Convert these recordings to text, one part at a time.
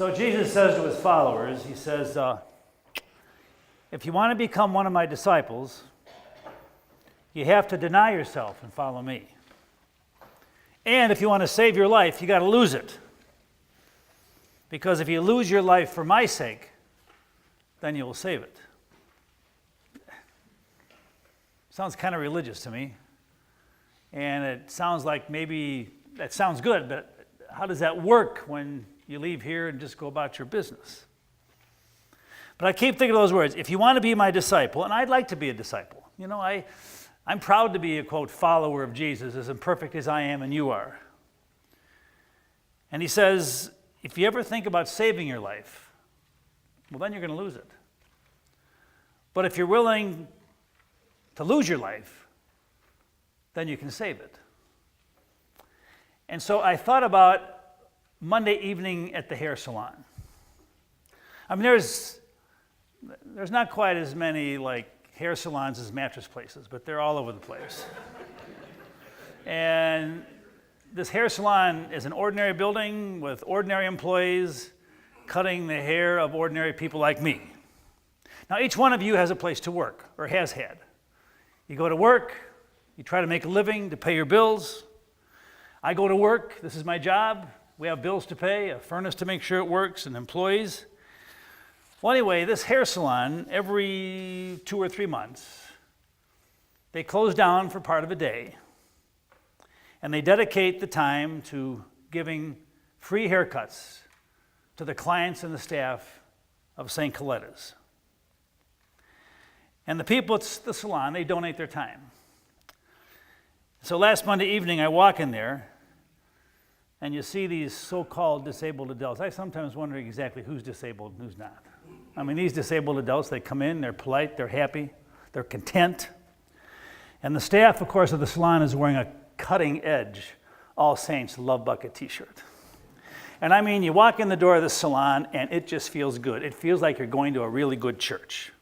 So Jesus says to his followers, he says, if you want to become one of my disciples, you have to deny yourself and follow me. And if you want to save your life, you got to lose it. Because if you lose your life for my sake, then you will save it. Sounds kind of religious to me. And it sounds like maybe that sounds good, but how does that work when you leave here and just go about your business? But I keep thinking of those words. If you want to be my disciple, and I'd like to be a disciple. You know, I'm proud to be a, quote, follower of Jesus, as imperfect as I am and you are. And he says, if you ever think about saving your life, well, then you're going to lose it. But if you're willing to lose your life, then you can save it. And so I thought about Monday evening at the hair salon. I mean, there's not quite as many like hair salons as mattress places, but they're all over the place. And this hair salon is an ordinary building with ordinary employees cutting the hair of ordinary people like me. Now, each one of you has a place to work, or has had. You go to work, you try to make a living to pay your bills. I go to work, this is my job. We have bills to pay, a furnace to make sure it works, and employees. Well, anyway, this hair salon, every 2 or 3 months, they close down for part of a day, and they dedicate the time to giving free haircuts to the clients and the staff of St. Coletta's. And the people at the salon, they donate their time. So last Monday evening, I walk in there, and you see these so-called disabled adults. I sometimes wonder exactly who's disabled and who's not. I mean, these disabled adults, they come in, they're polite, they're happy, they're content. And the staff, of course, of the salon is wearing a cutting-edge All Saints Love Bucket t-shirt. And I mean, you walk in the door of the salon, and it just feels good. It feels like you're going to a really good church.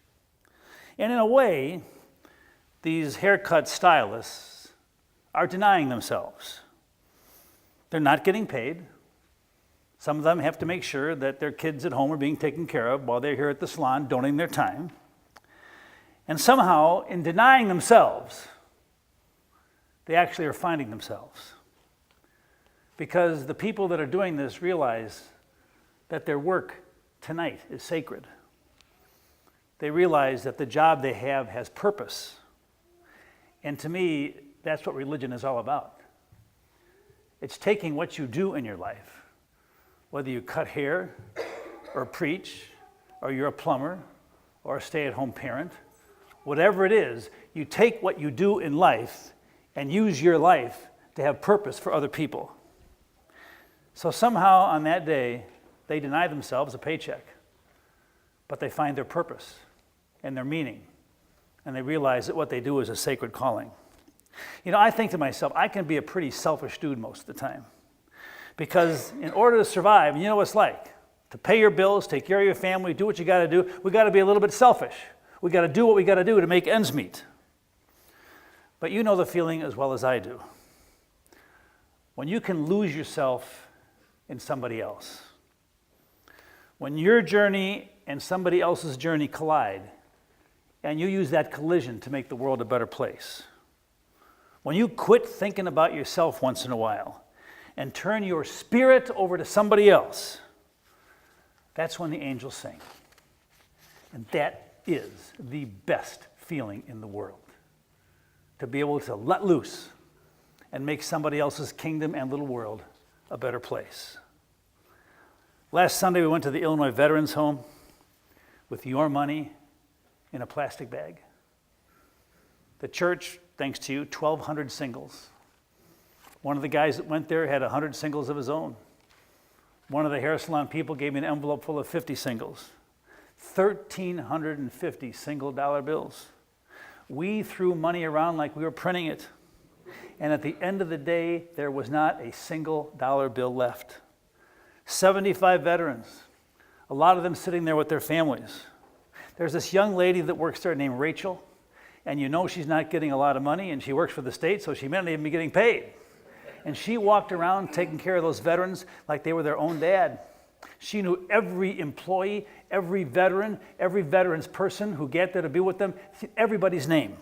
And in a way, these haircut stylists are denying themselves. They're not getting paid. Some of them have to make sure that their kids at home are being taken care of while they're here at the salon donating their time. And somehow, in denying themselves, they actually are finding themselves. Because the people that are doing this realize that their work tonight is sacred. They realize that the job they have has purpose. And to me, that's what religion is all about. It's taking what you do in your life, whether you cut hair or preach, or you're a plumber or a stay-at-home parent, whatever it is, you take what you do in life and use your life to have purpose for other people. So somehow on that day, they deny themselves a paycheck, but they find their purpose and their meaning, and they realize that what they do is a sacred calling. You know, I think to myself, I can be a pretty selfish dude most of the time. Because in order to survive, you know what it's like, to pay your bills, take care of your family, do what you got to do, we got to be a little bit selfish. We got to do what we got to do to make ends meet. But you know the feeling as well as I do. When you can lose yourself in somebody else. When your journey and somebody else's journey collide, and you use that collision to make the world a better place. When you quit thinking about yourself once in a while and turn your spirit over to somebody else, that's when the angels sing. And that is the best feeling in the world. To be able to let loose and make somebody else's kingdom and little world a better place. Last Sunday, we went to the Illinois Veterans Home with your money in a plastic bag. The church, thanks to you, 1,200 singles. One of the guys that went there had 100 singles of his own. One of the hair salon people gave me an envelope full of 50 singles. 1,350 single dollar bills. We threw money around like we were printing it. And at the end of the day, there was not a single dollar bill left. 75 veterans, a lot of them sitting there with their families. There's this young lady that works there named Rachel, and you know she's not getting a lot of money, and she works for the state, so she may not even be getting paid. And she walked around taking care of those veterans like they were their own dad. She knew every employee, every veteran's person who got there to be with them, everybody's name.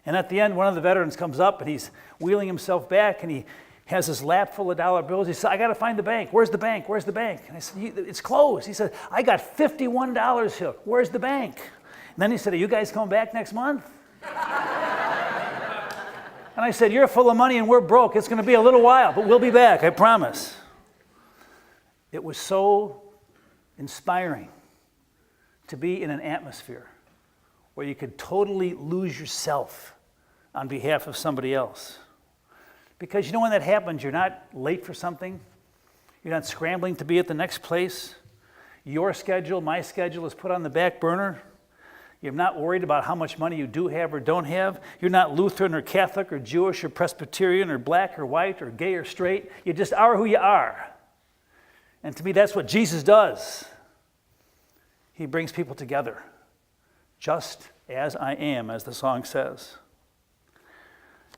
And at the end, one of the veterans comes up and he's wheeling himself back and he has his lap full of dollar bills. He said, I got to find the bank. Where's the bank? Where's the bank? And I said, it's closed. He said, I got $51 here. Where's the bank? And then he said, are you guys coming back next month? And I said, you're full of money and we're broke. It's going to be a little while, but we'll be back, I promise. It was so inspiring to be in an atmosphere where you could totally lose yourself on behalf of somebody else. Because you know when that happens, you're not late for something. You're not scrambling to be at the next place. Your schedule, my schedule is put on the back burner. You're not worried about how much money you do have or don't have. You're not Lutheran or Catholic or Jewish or Presbyterian or black or white or gay or straight. You just are who you are. And to me, that's what Jesus does. He brings people together, just as I am, as the song says.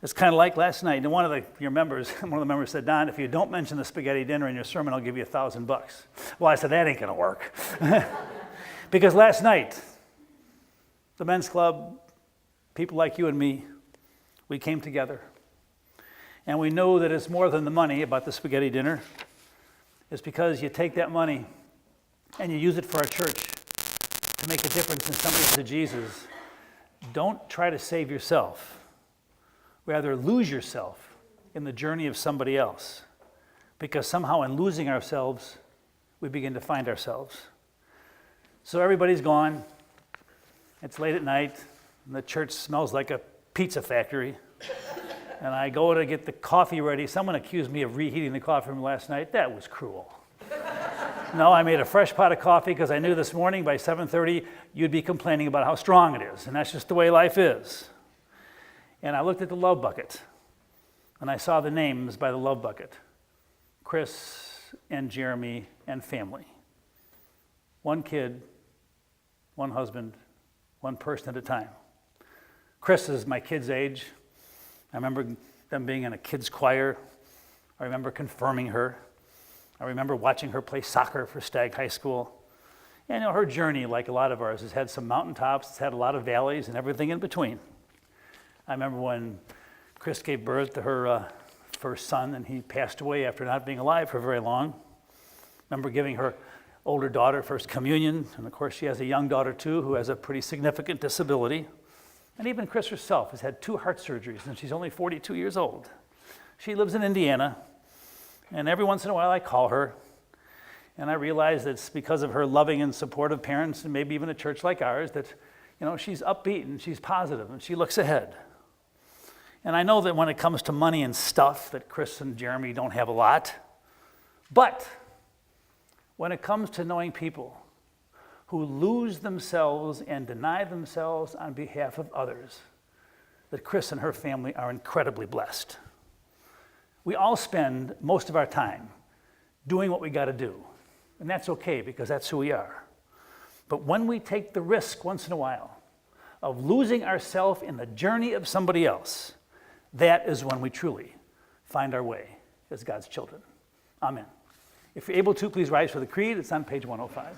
It's kind of like last night. And one of the members said, Don, if you don't mention the spaghetti dinner in your sermon, I'll give you $1,000. Well, I said, that ain't going to work. Because last night, the men's club, people like you and me, we came together. And we know that it's more than the money about the spaghetti dinner. It's because you take that money and you use it for our church to make a difference in somebody to Jesus. Don't try to save yourself. Rather, lose yourself in the journey of somebody else. Because somehow in losing ourselves, we begin to find ourselves. So everybody's gone. It's late at night, and the church smells like a pizza factory. And I go to get the coffee ready. Someone accused me of reheating the coffee from last night. That was cruel. No, I made a fresh pot of coffee because I knew this morning by 7:30 you'd be complaining about how strong it is. And that's just the way life is. And I looked at the love bucket, and I saw the names by the love bucket. Chris and Jeremy and family. One kid, one husband, one person at a time. Chris is my kid's age. I remember them being in a kids' choir. I remember confirming her. I remember watching her play soccer for Stagg High School. And her journey, like a lot of ours, has had some mountaintops, it's had a lot of valleys and everything in between. I remember when Chris gave birth to her first son, and he passed away after not being alive for very long. I remember giving her older daughter first communion, and of course she has a young daughter too who has a pretty significant disability. And even Chris herself has had 2 heart surgeries, and she's only 42 years old. She lives in Indiana, and every once in a while I call her, and I realize that it's because of her loving and supportive parents, and maybe even a church like ours, that she's upbeat and she's positive and she looks ahead. And I know that when it comes to money and stuff, that Chris and Jeremy don't have a lot. But when it comes to knowing people who lose themselves and deny themselves on behalf of others, that Chris and her family are incredibly blessed. We all spend most of our time doing what we got to do. And that's okay, because that's who we are. But when we take the risk once in a while of losing ourselves in the journey of somebody else, that is when we truly find our way as God's children. Amen. If you're able to, please rise for the creed. It's on page 105.